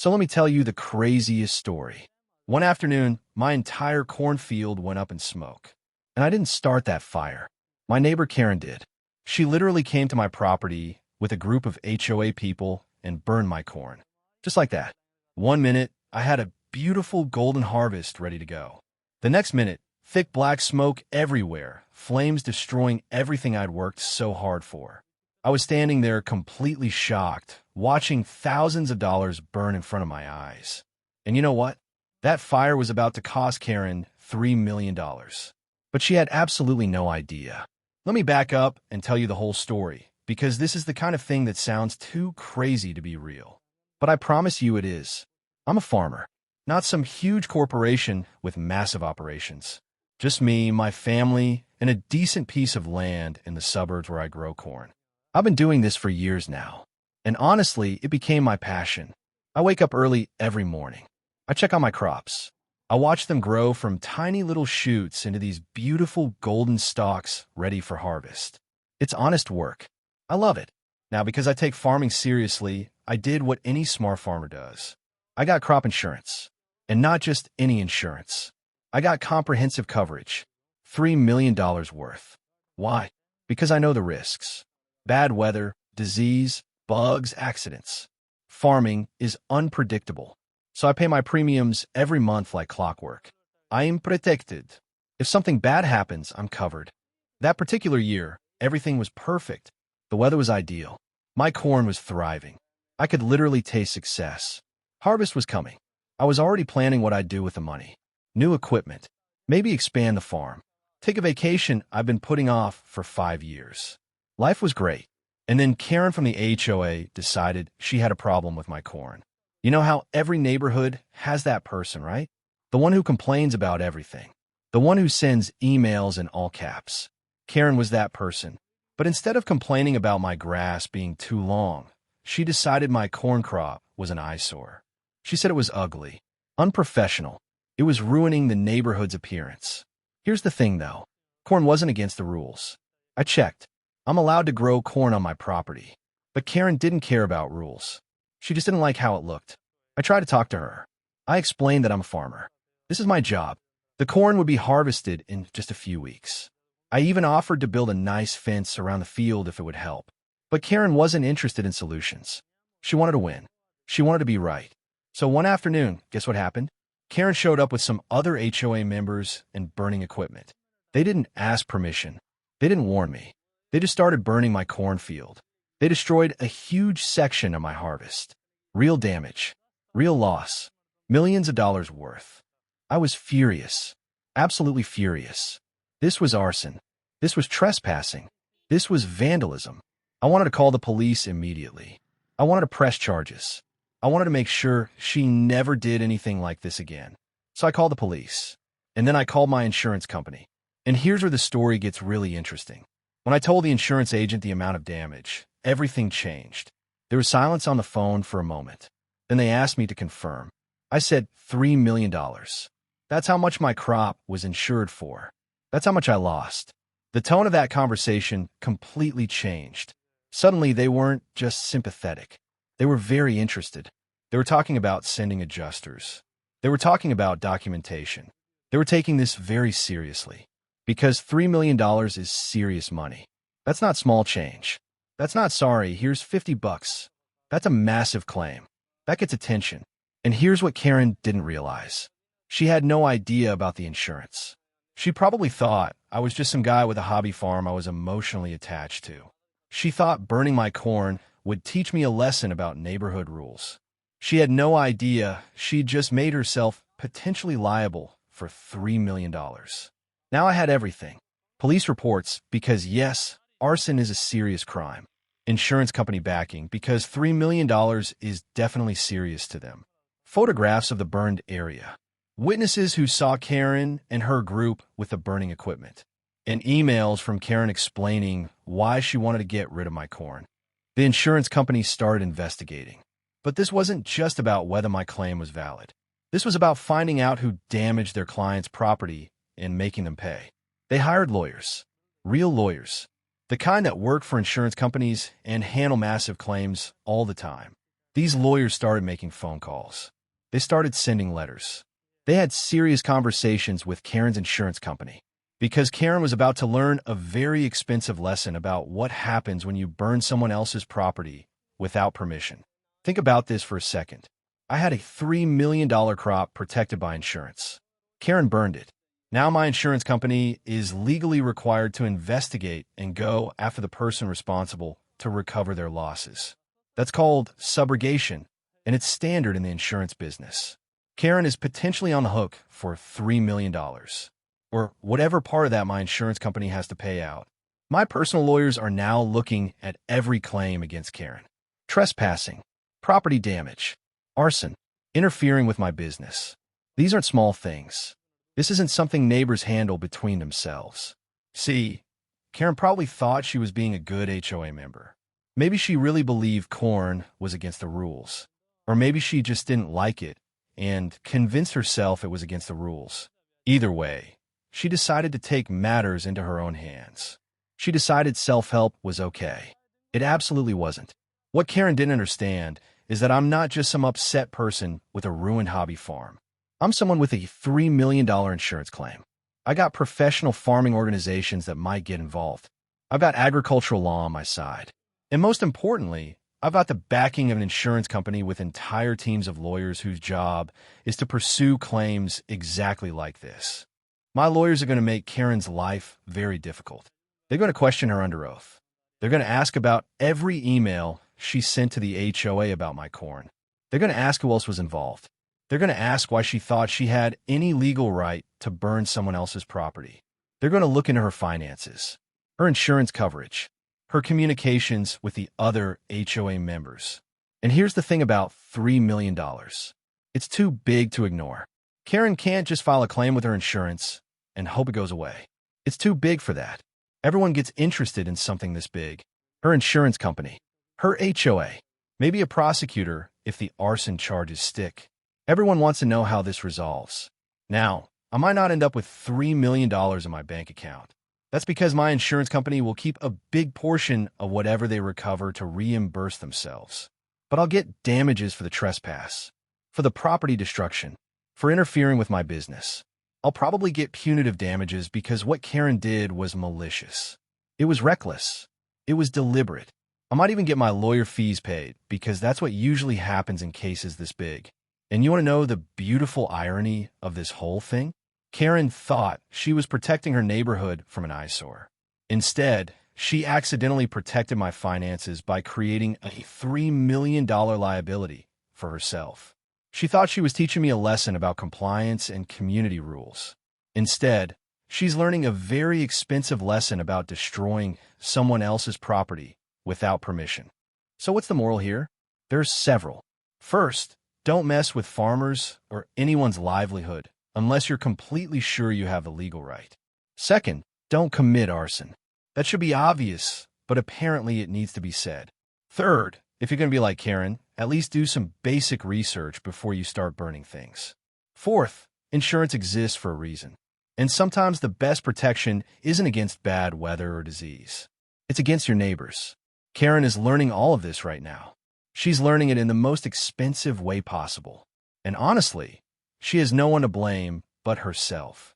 So let me tell you the craziest story. One afternoon, my entire cornfield went up in smoke. And I didn't start that fire. My neighbor Karen did. She literally came to my property with a group of HOA people and burned my corn. Just like that. One minute, I had a beautiful golden harvest ready to go. The next minute, thick black smoke everywhere, flames destroying everything I'd worked so hard for. I was standing there completely shocked, watching thousands of dollars burn in front of my eyes. And you know what? That fire was about to cost Karen $3 million. But she had absolutely no idea. Let me back up and tell you the whole story, because this is the kind of thing that sounds too crazy to be real. But I promise you it is. I'm a farmer, not some huge corporation with massive operations. Just me, my family, and a decent piece of land in the suburbs where I grow corn. I've been doing this for years now, and honestly, it became my passion. I wake up early every morning. I check on my crops. I watch them grow from tiny little shoots into these beautiful golden stalks ready for harvest. It's honest work. I love it. Now, because I take farming seriously, I did what any smart farmer does. I got crop insurance. And not just any insurance. I got comprehensive coverage. $3 million worth. Why? Because I know the risks. Bad weather, disease, bugs, accidents. Farming is unpredictable. So I pay my premiums every month like clockwork. I am protected. If something bad happens, I'm covered. That particular year, everything was perfect. The weather was ideal. My corn was thriving. I could literally taste success. Harvest was coming. I was already planning what I'd do with the money. New equipment. Maybe expand the farm. Take a vacation I've been putting off for 5 years. Life was great. And then Karen from the HOA decided she had a problem with my corn. You know how every neighborhood has that person, right? The one who complains about everything. The one who sends emails in all caps. Karen was that person. But instead of complaining about my grass being too long, she decided my corn crop was an eyesore. She said it was ugly, unprofessional. It was ruining the neighborhood's appearance. Here's the thing, though. Corn wasn't against the rules. I checked. I'm allowed to grow corn on my property. But Karen didn't care about rules. She just didn't like how it looked. I tried to talk to her. I explained that I'm a farmer. This is my job. The corn would be harvested in just a few weeks. I even offered to build a nice fence around the field if it would help. But Karen wasn't interested in solutions. She wanted to win. She wanted to be right. So one afternoon, guess what happened? Karen showed up with some other HOA members and burning equipment. They didn't ask permission. They didn't warn me. They just started burning my cornfield. They destroyed a huge section of my harvest. Real damage. Real loss. Millions of dollars worth. I was furious. Absolutely furious. This was arson. This was trespassing. This was vandalism. I wanted to call the police immediately. I wanted to press charges. I wanted to make sure she never did anything like this again. So I called the police. And then I called my insurance company. And here's where the story gets really interesting. When I told the insurance agent the amount of damage, everything changed. There was silence on the phone for a moment. Then they asked me to confirm. I said $3 million. That's how much my crop was insured for. That's how much I lost. The tone of that conversation completely changed. Suddenly, they weren't just sympathetic. They were very interested. They were talking about sending adjusters. They were talking about documentation. They were taking this very seriously. Because $3 million is serious money. That's not small change. That's not sorry, here's 50 bucks. That's a massive claim. That gets attention. And here's what Karen didn't realize. She had no idea about the insurance. She probably thought I was just some guy with a hobby farm I was emotionally attached to. She thought burning my corn would teach me a lesson about neighborhood rules. She had no idea she'd just made herself potentially liable for $3 million. Now I had everything. Police reports because, yes, arson is a serious crime. Insurance company backing because $3 million is definitely serious to them. Photographs of the burned area. Witnesses who saw Karen and her group with the burning equipment. And emails from Karen explaining why she wanted to get rid of my corn. The insurance company started investigating. But this wasn't just about whether my claim was valid. This was about finding out who damaged their client's property and making them pay. They hired lawyers. Real lawyers. The kind that work for insurance companies and handle massive claims all the time. These lawyers started making phone calls. They started sending letters. They had serious conversations with Karen's insurance company because Karen was about to learn a very expensive lesson about what happens when you burn someone else's property without permission. Think about this for a second. I had a $3 million crop protected by insurance. Karen burned it. Now my insurance company is legally required to investigate and go after the person responsible to recover their losses. That's called subrogation, and it's standard in the insurance business. Karen is potentially on the hook for $3 million, or whatever part of that my insurance company has to pay out. My personal lawyers are now looking at every claim against Karen. Trespassing, property damage, arson, interfering with my business. These aren't small things. This isn't something neighbors handle between themselves. See, Karen probably thought she was being a good HOA member. Maybe she really believed corn was against the rules. Or maybe she just didn't like it and convinced herself it was against the rules. Either way, she decided to take matters into her own hands. She decided self-help was okay. It absolutely wasn't. What Karen didn't understand is that I'm not just some upset person with a ruined hobby farm. I'm someone with a $3 million insurance claim. I got professional farming organizations that might get involved. I've got agricultural law on my side. And most importantly, I've got the backing of an insurance company with entire teams of lawyers whose job is to pursue claims exactly like this. My lawyers are going to make Karen's life very difficult. They're going to question her under oath. They're going to ask about every email she sent to the HOA about my corn. They're going to ask who else was involved. They're going to ask why she thought she had any legal right to burn someone else's property. They're going to look into her finances, her insurance coverage, her communications with the other HOA members. And here's the thing about $3 million. It's too big to ignore. Karen can't just file a claim with her insurance and hope it goes away. It's too big for that. Everyone gets interested in something this big. Her insurance company, her HOA, maybe a prosecutor if the arson charges stick. Everyone wants to know how this resolves. Now, I might not end up with $3 million in my bank account. That's because my insurance company will keep a big portion of whatever they recover to reimburse themselves. But I'll get damages for the trespass, for the property destruction, for interfering with my business. I'll probably get punitive damages because what Karen did was malicious. It was reckless. It was deliberate. I might even get my lawyer fees paid because that's what usually happens in cases this big. And you want to know the beautiful irony of this whole thing? Karen thought she was protecting her neighborhood from an eyesore. Instead, she accidentally protected my finances by creating a $3 million liability for herself. She thought she was teaching me a lesson about compliance and community rules. Instead, she's learning a very expensive lesson about destroying someone else's property without permission. So what's the moral here? There's several. First, don't mess with farmers or anyone's livelihood unless you're completely sure you have the legal right. Second, don't commit arson. That should be obvious, but apparently it needs to be said. Third, if you're going to be like Karen, at least do some basic research before you start burning things. Fourth, insurance exists for a reason. And sometimes the best protection isn't against bad weather or disease. It's against your neighbors. Karen is learning all of this right now. She's learning it in the most expensive way possible. And honestly, she has no one to blame but herself.